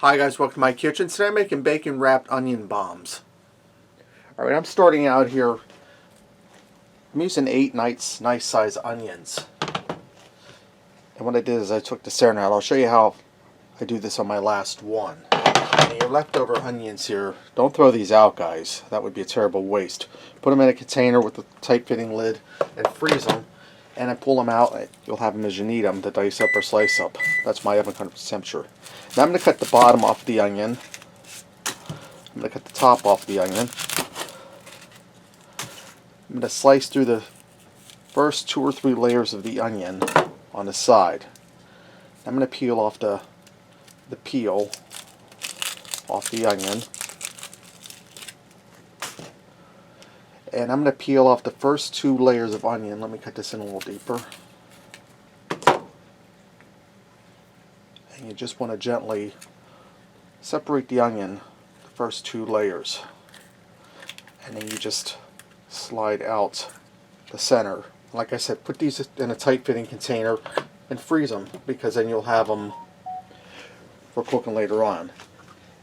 Hi guys, welcome to my kitchen. Today I'm making bacon wrapped onion bombs. Alright, I'm starting out here. I'm using 8 nice size onions. And what I did is I took the center out. I'll show you how I do this on my last one. And your leftover onions here, don't throw these out, guys. That would be a terrible waste. Put them in a container with a tight fitting lid and freeze them. And then pull them out. You'll have them as you need them to dice up or slice up. That's my oven temperature. Now I'm going to cut the bottom off the onion. I'm going to cut the top off the onion. I'm going to slice through the first 2 or 3 layers of the onion on the side. I'm going to peel off the peel off the onion. And I'm going to peel off the first 2 layers of onion. Let me cut this in a little deeper. And you just want to gently separate the onion, the first 2 layers. And then you just slide out the center. Like I said, put these in a tight fitting container and freeze them, because then you'll have them for cooking later on.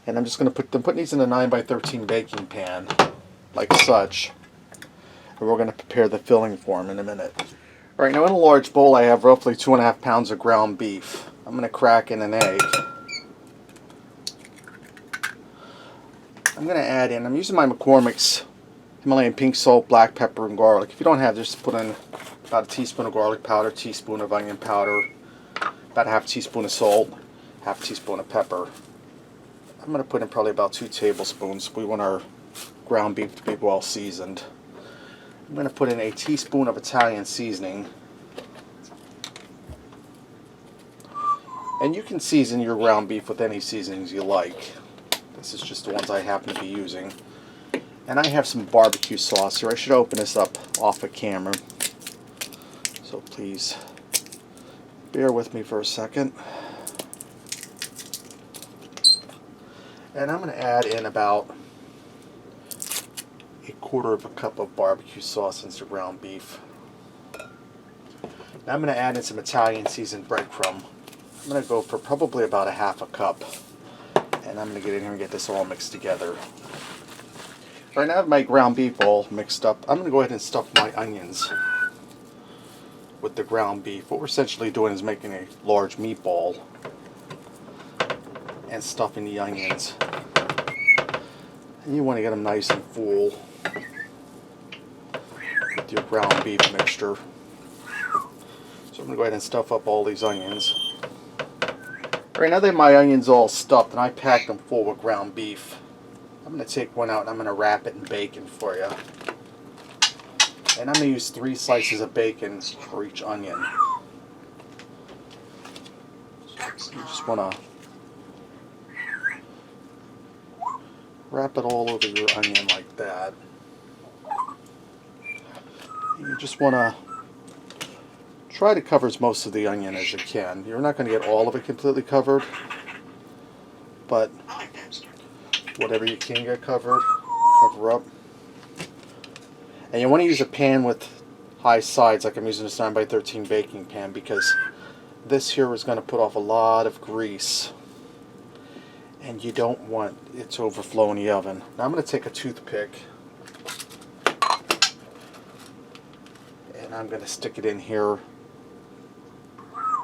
And I'm just going to put these in a 9x13 baking pan, like such. And we're going to prepare the filling for them in a minute. Alright, now in a large bowl I have roughly 2.5 pounds of ground beef. I'm going to crack in an egg. I'm going to add in, I'm using my McCormick's Himalayan pink salt, black pepper, and garlic. If you don't have, just put in about a teaspoon of garlic powder, teaspoon of onion powder, about a half teaspoon of salt, half teaspoon of pepper. I'm going to put in probably about 2 tablespoons. We want our ground beef to be well seasoned. I'm going to put in a teaspoon of Italian seasoning. And you can season your ground beef with any seasonings you like. This is just the ones I happen to be using. And I have some barbecue sauce here. I should open this up off of camera. So please bear with me for a second. And I'm going to add in about 1/4 cup of barbecue sauce into the ground beef. Now I'm going to add in some Italian seasoned breadcrumb. I'm going to go for probably about 1/2 cup. And I'm going to get in here and get this all mixed together. Right now I have my ground beef all mixed up. I'm going to go ahead and stuff my onions with the ground beef. What we're essentially doing is making a large meatball and stuffing the onions. And you want to get them nice and full with your ground beef mixture. So I'm going to go ahead and stuff up all these onions. Right now that my onions all stuffed and I packed them full with ground beef, I'm going to take one out and I'm going to wrap it in bacon for you. And I'm going to use 3 slices of bacon for each onion. You just want to wrap it all over your onion like that. You just want to try to cover as most of the onion as you can. You're not going to get all of it completely covered, but whatever you can get covered, cover up. And you want to use a pan with high sides, like I'm using this 9x13 baking pan, because this here is going to put off a lot of grease. And you don't want it to overflow in the oven. Now I'm going to take a toothpick and I'm going to stick it in here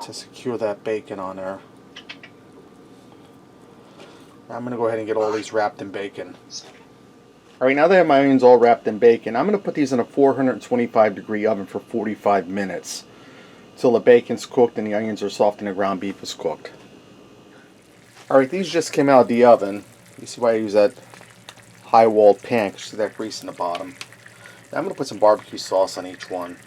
to secure that bacon on there. Now I'm going to go ahead and get all these wrapped in bacon. Alright, now that I have my onions all wrapped in bacon, I'm going to put these in a 425-degree oven for 45 minutes till the bacon's cooked and the onions are soft and the ground beef is cooked. Alright, these just came out of the oven. You see why I use that high-walled pan, because you see that grease in the bottom. Now I'm going to put some barbecue sauce on each one.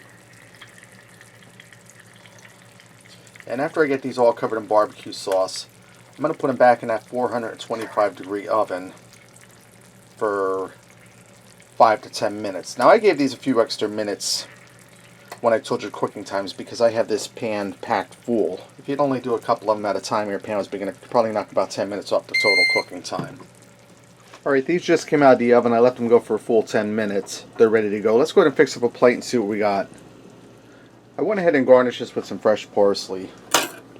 And after I get these all covered in barbecue sauce, I'm going to put them back in that 425-degree oven for 5 to 10 minutes. Now I gave these a few extra minutes when I told you cooking times because I have this pan packed full. If you'd only do a couple of them at a time, your pan was big enough, you could probably knock about 10 minutes off the total cooking time. Alright, these just came out of the oven. I left them go for a full 10 minutes. They're ready to go. Let's go ahead and fix up a plate and see what we got. I went ahead and garnished this with some fresh parsley.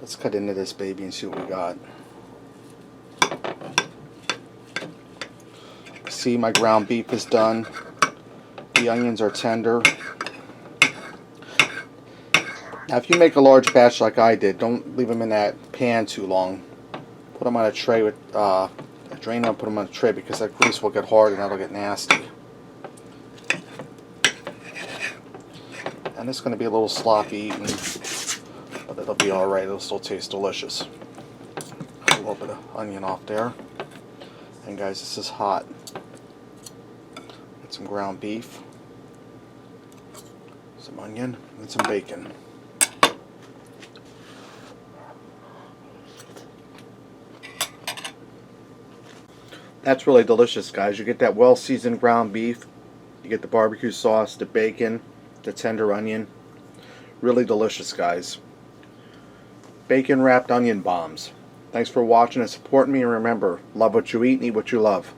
Let's cut into this baby and see what we got. see my ground beef is done. The onions are tender. Now if you make a large batch like I did, don't leave them in that pan too long. Put them on a tray with, drain them and put them on a tray, because that grease will get hard and that'll get nasty. And it's going to be a little sloppy, but it'll be alright. It'll still taste delicious. A little bit of onion off there. And guys, this is hot. Get some ground beef, some onion, and some bacon. That's really delicious, guys. You get that well-seasoned ground beef, you get the barbecue sauce, the bacon, the tender onion. Really delicious, guys. Bacon wrapped onion bombs. Thanks for watching and supporting me, and remember, love what you eat and eat what you love.